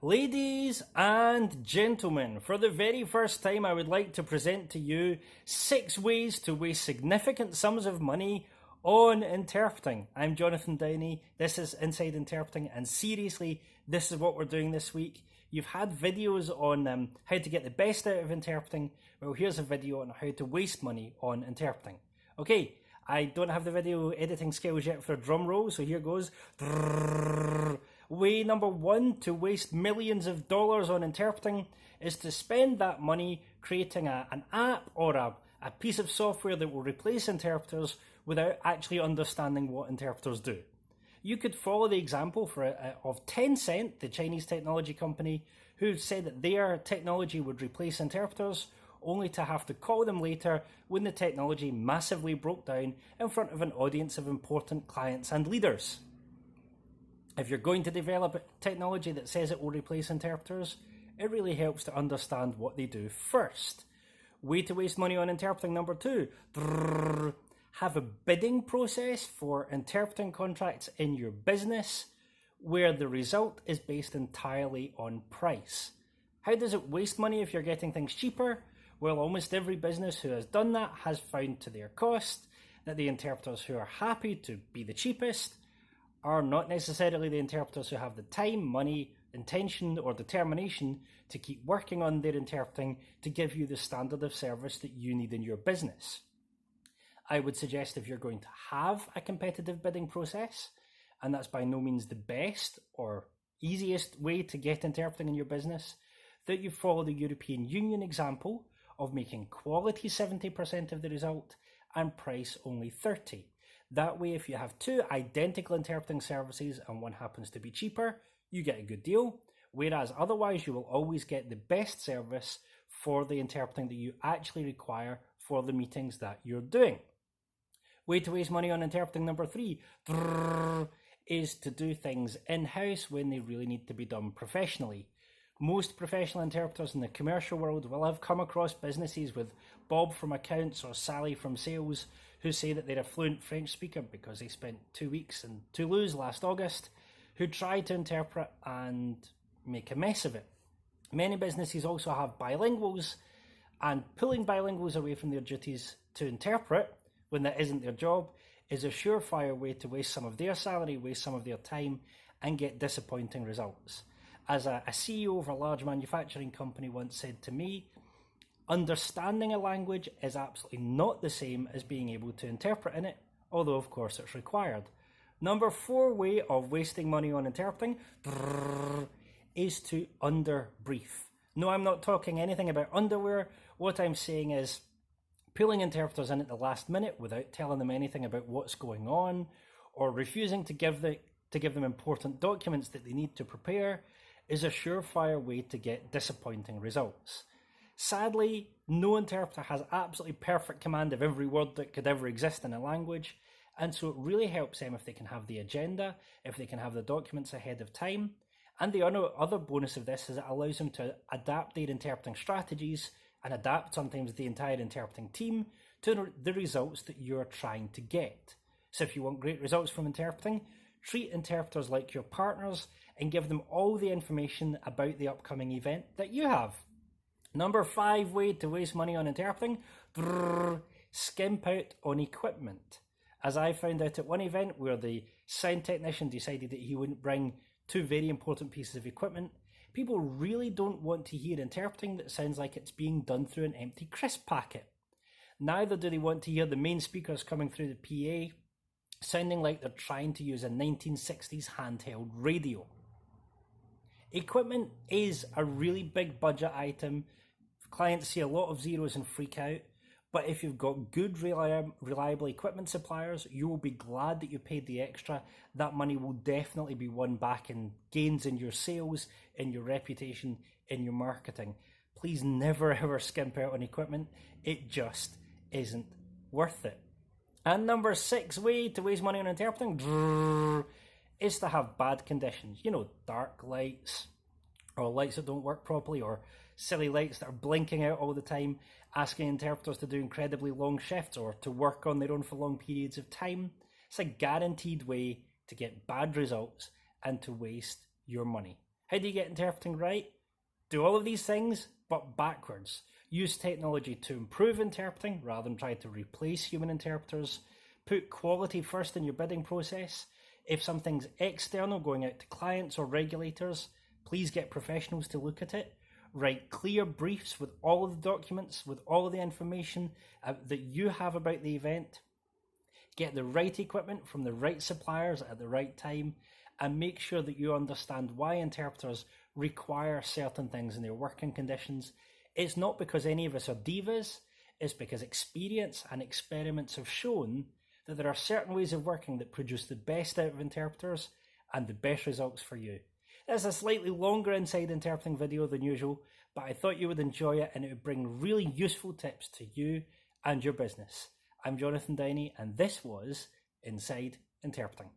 Ladies and gentlemen, for the very first time, I would like to present to you 6 ways to waste significant sums of money on interpreting. I'm Jonathan Downey, this is Inside Interpreting, and seriously, this is what we're doing this week. You've had videos on how to get the best out of interpreting. Well, here's a video on how to waste money on interpreting. Okay, I don't have the video editing skills yet for a drum roll, so here goes. Way number 1 to waste millions of dollars on interpreting is to spend that money creating an app or a piece of software that will replace interpreters without actually understanding what interpreters do. You could follow the example of Tencent, the Chinese technology company, who said that their technology would replace interpreters, only to have to call them later when the technology massively broke down in front of an audience of important clients and leaders. If you're going to develop technology that says it will replace interpreters, it really helps to understand what they do first. Way to waste money on interpreting number 2. Have a bidding process for interpreting contracts in your business where the result is based entirely on price. How does it waste money if you're getting things cheaper? Well, almost every business who has done that has found to their cost that the interpreters who are happy to be the cheapest are not necessarily the interpreters who have the time, money, intention or determination to keep working on their interpreting to give you the standard of service that you need in your business. I would suggest if you're going to have a competitive bidding process, and that's by no means the best or easiest way to get interpreting in your business, that you follow the European Union example of making quality 70% of the result and price only 30%. That way, if you have 2 identical interpreting services and one happens to be cheaper, you get a good deal, whereas otherwise you will always get the best service for the interpreting that you actually require for the meetings that you're doing. Way to waste money on interpreting number 3 is to do things in-house when they really need to be done professionally. Most professional interpreters in the commercial world will have come across businesses with Bob from accounts or Sally from sales who say that they're a fluent French speaker because they spent 2 weeks in Toulouse last August, who try to interpret and make a mess of it. Many businesses also have bilinguals, and pulling bilinguals away from their duties to interpret when that isn't their job is a surefire way to waste some of their salary, waste some of their time, and get disappointing results. As a CEO of a large manufacturing company once said to me, understanding a language is absolutely not the same as being able to interpret in it, although of course it's required. Number 4 way of wasting money on interpreting is to underbrief. No, I'm not talking anything about underwear. What I'm saying is pulling interpreters in at the last minute without telling them anything about what's going on, or refusing to give them important documents that they need to prepare is a surefire way to get disappointing results. Sadly, no interpreter has absolutely perfect command of every word that could ever exist in a language, and so it really helps them if they can have the agenda, if they can have the documents ahead of time, and the other bonus of this is it allows them to adapt their interpreting strategies and adapt sometimes the entire interpreting team to the results that you're trying to get. So if you want great results from interpreting, treat interpreters like your partners and give them all the information about the upcoming event that you have. Number 5 way to waste money on interpreting, skimp out on equipment. As I found out at one event where the sound technician decided that he wouldn't bring 2 very important pieces of equipment, people really don't want to hear interpreting that sounds like it's being done through an empty crisp packet. Neither do they want to hear the main speakers coming through the PA sounding like they're trying to use a 1960s handheld radio. Equipment is a really big budget item. Clients see a lot of zeros and freak out, but if you've got good, reliable equipment suppliers, you will be glad that you paid the extra. That money will definitely be won back in gains in your sales, in your reputation, in your marketing. Please never ever skimp out on equipment. It just isn't worth it. And number 6 way to waste money on interpreting is to have bad conditions. You know, dark lights, or lights that don't work properly, or silly lights that are blinking out all the time, asking interpreters to do incredibly long shifts or to work on their own for long periods of time. It's a guaranteed way to get bad results and to waste your money. How do you get interpreting right? Do all of these things, but backwards. Use technology to improve interpreting rather than try to replace human interpreters. Put quality first in your bidding process. If something's external going out to clients or regulators, please get professionals to look at it. Write clear briefs with all of the documents, with all of the information that you have about the event. Get the right equipment from the right suppliers at the right time, and make sure that you understand why interpreters require certain things in their working conditions. It's not because any of us are divas, it's because experience and experiments have shown that there are certain ways of working that produce the best out of interpreters and the best results for you. This is a slightly longer inside interpreting video than usual, but I thought you would enjoy it and it would bring really useful tips to you and your business. I'm Jonathan Downey, and this was Inside Interpreting.